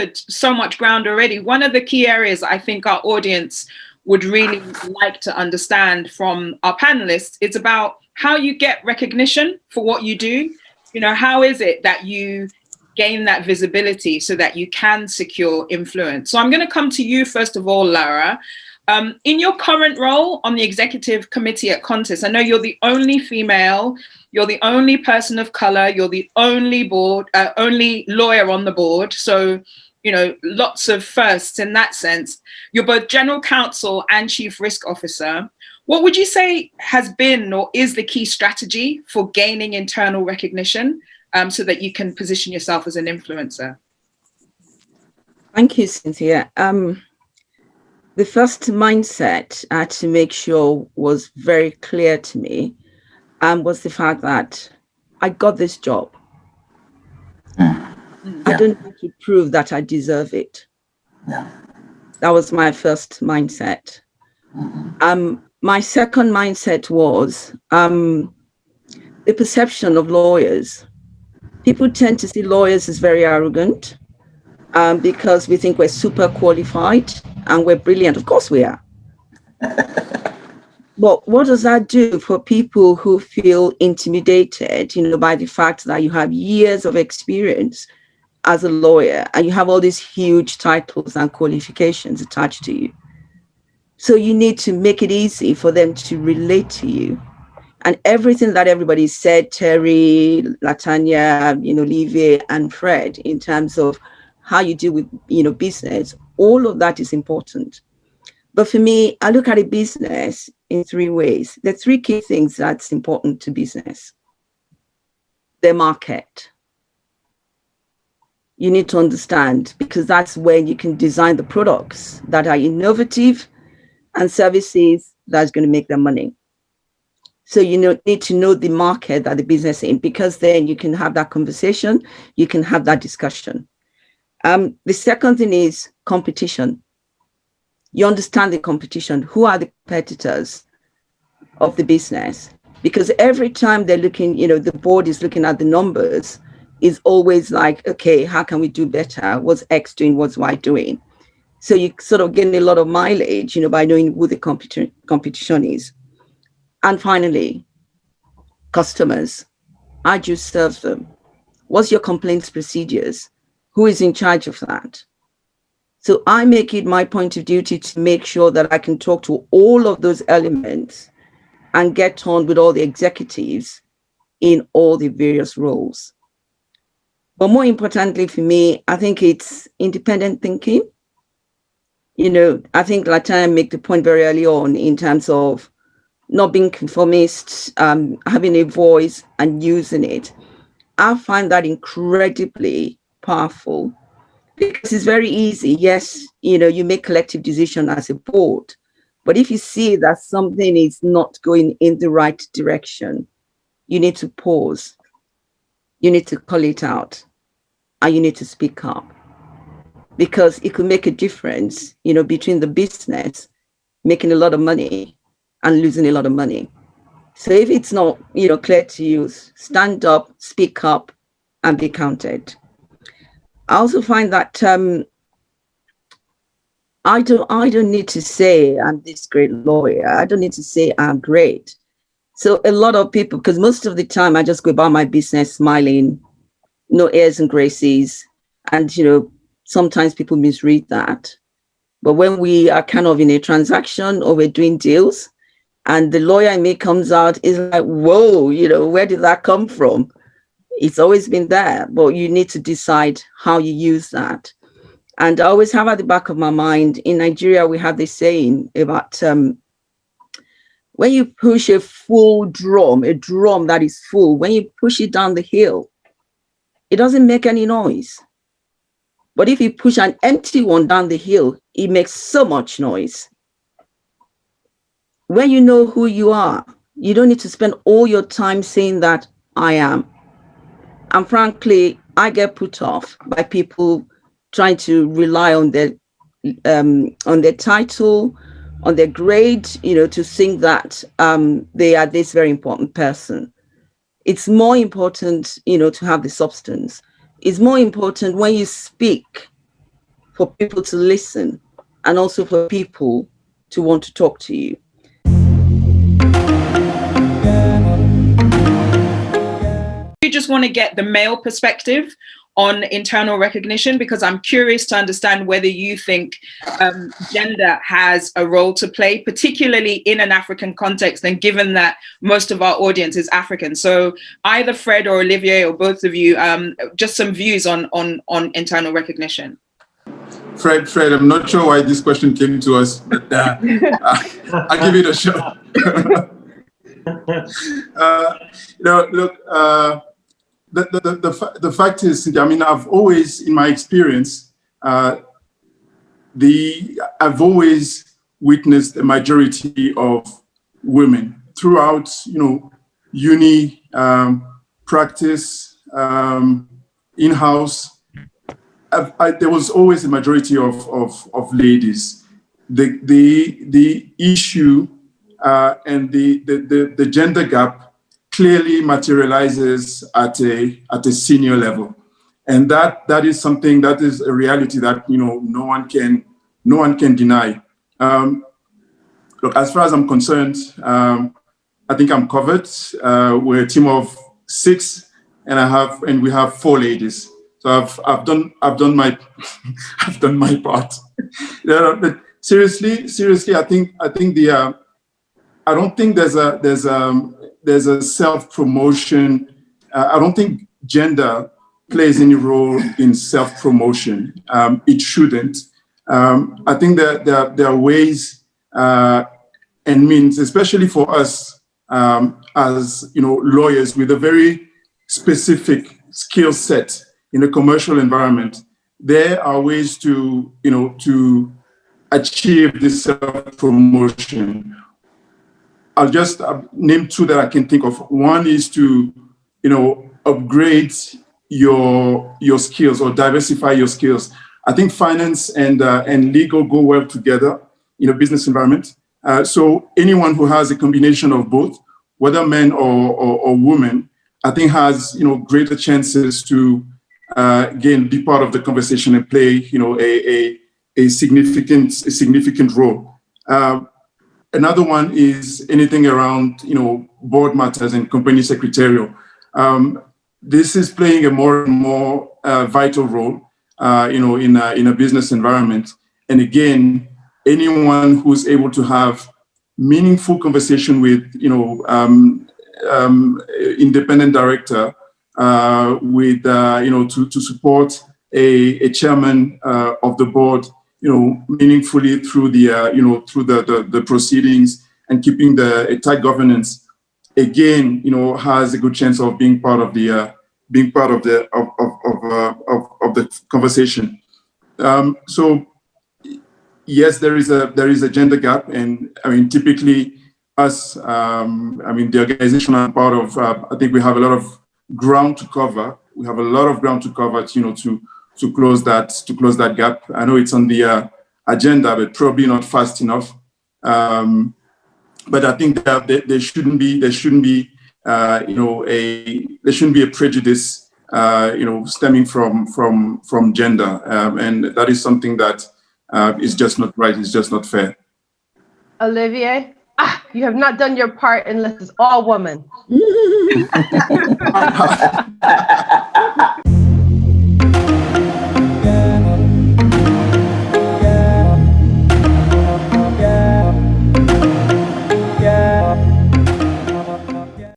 covered so much ground already. One of the key areas I think our audience would really like to understand from our panelists is about how you get recognition for what you do. You know, how is it that you gain that visibility so that you can secure influence? So I'm going to come to you first of all, Lara. In your current role on the executive committee at Qantas, I know you're the only female, you're the only person of color, you're the only only lawyer on the board. So, you know, lots of firsts in that sense. You're both general counsel and chief risk officer. What would you say has been or is the key strategy for gaining internal recognition so that you can position yourself as an influencer? Thank you, Cynthia. The first mindset I had to make sure was very clear to me was the fact that I got this job. I don't need to prove that I deserve it. That was my first mindset. My second mindset was the perception of lawyers. People tend to see lawyers as very arrogant because we think we're super qualified and we're brilliant. Of course we are. But what does that do for people who feel intimidated, you know, by the fact that you have years of experience as a lawyer and you have all these huge titles and qualifications attached to you? So you need to make it easy for them to relate to you. And everything that everybody said, Terry, Latanya, you know, Livia and Fred, in terms of how you deal with, you know, business, all of that is important. But for me, I look at a business in three ways. There are three key things that's important to business. The market. You need to understand, because that's when you can design the products that are innovative and services that's going to make them money. So you need to know the market that the business is in, because then you can have that conversation, you can have that discussion. The second thing is competition. You understand the competition. Who are the competitors of the business? Because every time they're looking, you know, the board is looking at the numbers, is always like, okay, how can we do better? What's X doing? What's Y doing? So you sort of getting a lot of mileage, you know, by knowing who the competition is. And finally, customers. How do you serve them? What's your complaints procedures? Who is in charge of that? So I make it my point of duty to make sure that I can talk to all of those elements and get on with all the executives in all the various roles. But more importantly for me, I think it's independent thinking. You know, I think Latanya made the point very early on in terms of not being conformist, having a voice and using it. I find that incredibly powerful, because it's very easy. Yes, you know, you make collective decision as a board, but if you see that something is not going in the right direction, you need to pause, you need to call it out, and you need to speak up, because it could make a difference, you know, between the business making a lot of money and losing a lot of money. So if it's not, you know, clear to you, stand up, speak up, and be counted. I also find that I don't need to say I'm this great lawyer. I don't need to say I'm great. So a lot of people, because most of the time I just go about my business smiling, no airs and graces, and you know, sometimes people misread that. But when we are kind of in a transaction or we're doing deals, and the lawyer in me comes out, is like, whoa, you know, where did that come from? It's always been there, but you need to decide how you use that. And I always have at the back of my mind, in Nigeria, we have this saying about when you push a full drum, a drum that is full, when you push it down the hill, it doesn't make any noise. But if you push an empty one down the hill, it makes so much noise. When you know who you are, you don't need to spend all your time saying that I am. And frankly, I get put off by people trying to rely on their title, on their grade, you know, to think that they are this very important person. It's more important, you know, to have the substance. It's more important when you speak, for people to listen and also for people to want to talk to you. You just want to get the male perspective on internal recognition, because I'm curious to understand whether you think gender has a role to play, particularly in an African context, and given that most of our audience is African. So either Fred or Olivier or both of you, just some views on internal recognition. Fred, I'm not sure why this question came to us, but I'll give it a shot. The fact is, I mean, I've always, in my experience, I've always witnessed a majority of women throughout, uni, practice, in-house. There was always a majority of ladies. The issue and the gender gap clearly materializes at a senior level, and that is something, that is a reality that no one can deny. Look, as far as I'm concerned, I think I'm covered. We're a team of 6, and we have 4 ladies. So I've done my I've done my part. But seriously, I think I don't think there's a self-promotion. I don't think gender plays any role in self-promotion. It shouldn't. I think that there are ways and means, especially for us as lawyers with a very specific skill set in a commercial environment. There are ways to achieve this self-promotion. I'll just name 2 that I can think of. One is to, upgrade your skills or diversify your skills. I think finance and legal go well together in a business environment. So anyone who has a combination of both, whether men or women, I think has greater chances to again be part of the conversation and play a significant role. Another one is anything around, board matters and company secretarial. This is playing a more and more vital role, in a business environment. And again, anyone who's able to have meaningful conversation with, independent director, with, to support a chairman of the board, meaningfully through the proceedings and keeping a tight governance, again, has a good chance of being part of the conversation. So yes, there is a gender gap, and I mean, typically us, the organization I'm part of, I think we have a lot of ground to cover. We have a lot of ground to cover, to close that gap. I know it's on the agenda, but probably not fast enough. But I think that there shouldn't be a prejudice, stemming from gender, and that is something that is just not right. It's just not fair. Olivier, you have not done your part unless it's all women.